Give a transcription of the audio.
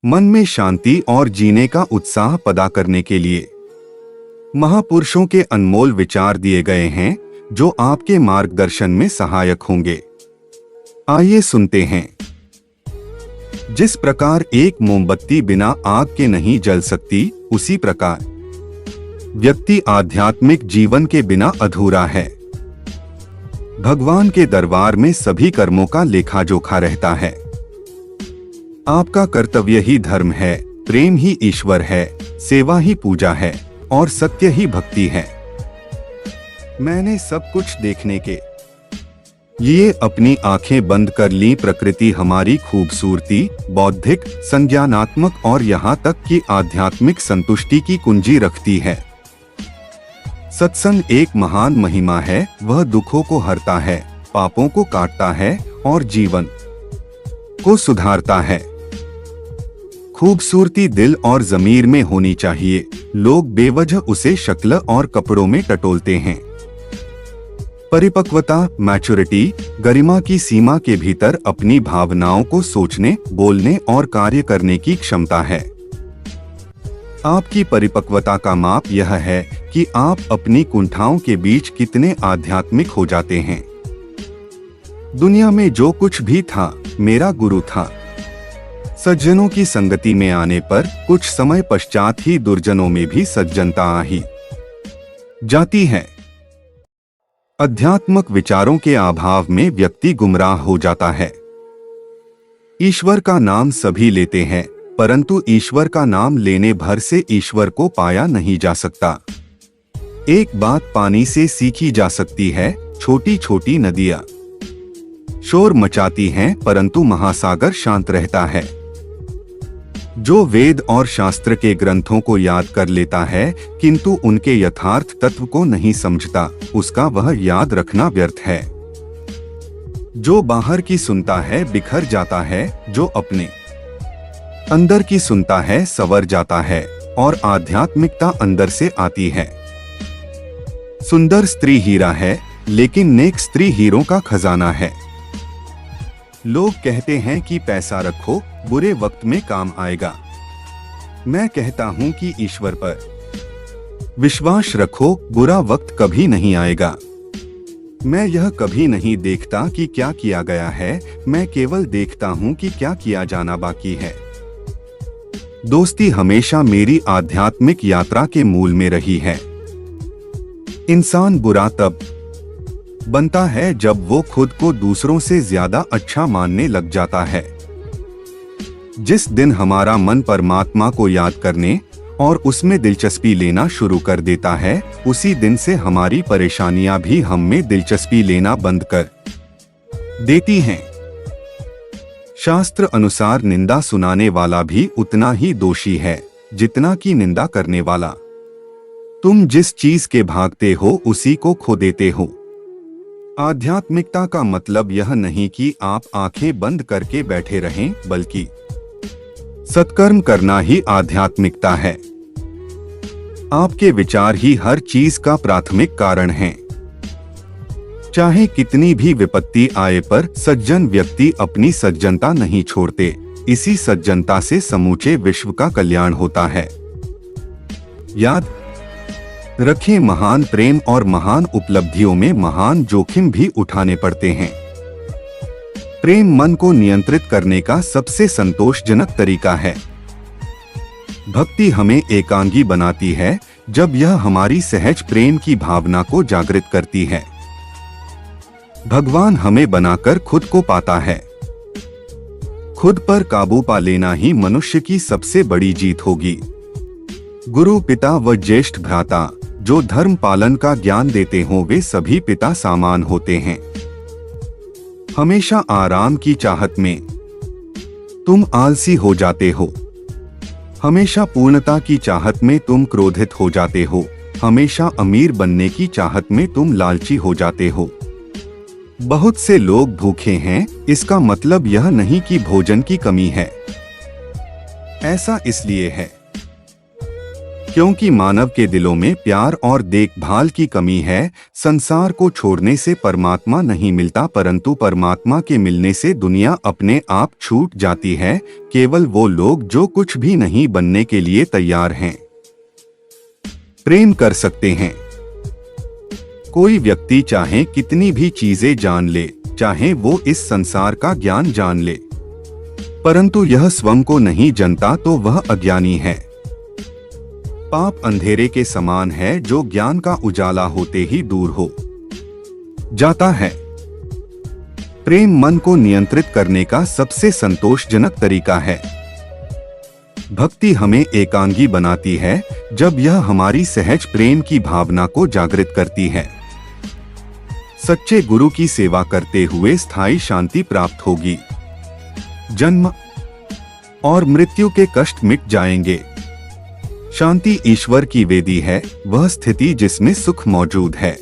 मन में शांति और जीने का उत्साह पैदा करने के लिए महापुरुषों के अनमोल विचार दिए गए हैं जो आपके मार्गदर्शन में सहायक होंगे। आइए सुनते हैं। जिस प्रकार एक मोमबत्ती बिना आग के नहीं जल सकती, उसी प्रकार व्यक्ति आध्यात्मिक जीवन के बिना अधूरा है। भगवान के दरबार में सभी कर्मों का लेखा जोखा रहता है। आपका कर्तव्य ही धर्म है, प्रेम ही ईश्वर है, सेवा ही पूजा है और सत्य ही भक्ति है। मैंने सब कुछ देखने के लिए अपनी आंखें बंद कर ली। प्रकृति हमारी खूबसूरती, बौद्धिक, संज्ञानात्मक और यहाँ तक कि आध्यात्मिक संतुष्टि की कुंजी रखती है। सत्संग एक महान महिमा है। वह दुखों को हरता है, पापों को काटता है और जीवन को सुधारता है। खूबसूरती दिल और ज़मीर में होनी चाहिए। लोग बेवजह उसे शक्ल और कपड़ों में टटोलते हैं। परिपक्वता, मैच्योरिटी, गरिमा की सीमा के भीतर अपनी भावनाओं को सोचने, बोलने और कार्य करने की क्षमता है। आपकी परिपक्वता का माप यह है कि आप अपनी कुंठाओं के बीच कितने आध्यात्मिक हो जाते हैं। दुनिया में जो कुछ भी था, मेरा गुरु था। सज्जनों की संगति में आने पर कुछ समय पश्चात ही दुर्जनों में भी सज्जनता आ ही जाती है। अध्यात्मक विचारों के अभाव में व्यक्ति गुमराह हो जाता है। ईश्वर का नाम सभी लेते हैं, परंतु ईश्वर का नाम लेने भर से ईश्वर को पाया नहीं जा सकता। एक बात पानी से सीखी जा सकती है। छोटी छोटी नदियां शोर मचाती हैं, परंतु महासागर शांत रहता है। जो वेद और शास्त्र के ग्रंथों को याद कर लेता है किंतु उनके यथार्थ तत्व को नहीं समझता, उसका वह याद रखना व्यर्थ है। जो बाहर की सुनता है बिखर जाता है, जो अपने अंदर की सुनता है संवर जाता है और आध्यात्मिकता अंदर से आती है। सुंदर स्त्री हीरा है, लेकिन नेक स्त्री हीरों का खजाना है। लोग कहते हैं कि पैसा रखो, बुरे वक्त में काम आएगा। मैं कहता हूं कि ईश्वर पर विश्वास रखो, बुरा वक्त कभी नहीं आएगा। मैं यह कभी नहीं देखता कि क्या किया गया है, मैं केवल देखता हूं कि क्या किया जाना बाकी है। दोस्ती हमेशा मेरी आध्यात्मिक यात्रा के मूल में रही है। इंसान बुरा तब बनता है जब वो खुद को दूसरों से ज्यादा अच्छा मानने लग जाता है। जिस दिन हमारा मन परमात्मा को याद करने और उसमें दिलचस्पी लेना शुरू कर देता है, उसी दिन से हमारी परेशानियां भी हम में दिलचस्पी लेना बंद कर देती हैं। शास्त्र अनुसार निंदा सुनाने वाला भी उतना ही दोषी है जितना कि निंदा करने वाला। तुम जिस चीज के भागते हो उसी को खो देते हो। आध्यात्मिकता का मतलब यह नहीं कि आप आंखें बंद करके बैठे रहें, बल्कि सत्कर्म करना ही आध्यात्मिकता है। आपके विचार ही हर चीज का प्राथमिक कारण हैं। चाहे कितनी भी विपत्ति आए पर सज्जन व्यक्ति अपनी सज्जनता नहीं छोड़ते। इसी सज्जनता से समूचे विश्व का कल्याण होता है। याद रखें, महान प्रेम और महान उपलब्धियों में महान जोखिम भी उठाने पड़ते हैं। प्रेम मन को नियंत्रित करने का सबसे संतोषजनक तरीका है। भक्ति हमें एकांगी बनाती है जब यह हमारी सहज प्रेम की भावना को जागृत करती है। भगवान हमें बनाकर खुद को पाता है। खुद पर काबू पा लेना ही मनुष्य की सबसे बड़ी जीत होगी। गुरु, पिता व ज्येष्ठ भ्राता जो धर्म पालन का ज्ञान देते हों, वे सभी पिता समान होते हैं। हमेशा आराम की चाहत में तुम आलसी हो जाते हो। हमेशा पूर्णता की चाहत में तुम क्रोधित हो जाते हो। हमेशा अमीर बनने की चाहत में तुम लालची हो जाते हो। बहुत से लोग भूखे हैं, इसका मतलब यह नहीं कि भोजन की कमी है। ऐसा इसलिए है क्योंकि मानव के दिलों में प्यार और देखभाल की कमी है। संसार को छोड़ने से परमात्मा नहीं मिलता, परंतु परमात्मा के मिलने से दुनिया अपने आप छूट जाती है। केवल वो लोग जो कुछ भी नहीं बनने के लिए तैयार हैं, प्रेम कर सकते हैं। कोई व्यक्ति चाहे कितनी भी चीजें जान ले, चाहे वो इस संसार का ज्ञान जान ले, परंतु यह स्वयं को नहीं जानता तो वह अज्ञानी है। पाप अंधेरे के समान है जो ज्ञान का उजाला होते ही दूर हो जाता है। प्रेम मन को नियंत्रित करने का सबसे संतोषजनक तरीका है। भक्ति हमें एकांगी बनाती है जब यह हमारी सहज प्रेम की भावना को जागृत करती है। सच्चे गुरु की सेवा करते हुए स्थायी शांति प्राप्त होगी। जन्म और मृत्यु के कष्ट मिट जाएंगे। शांति ईश्वर की वेदी है, वह स्थिति जिसमें सुख मौजूद है।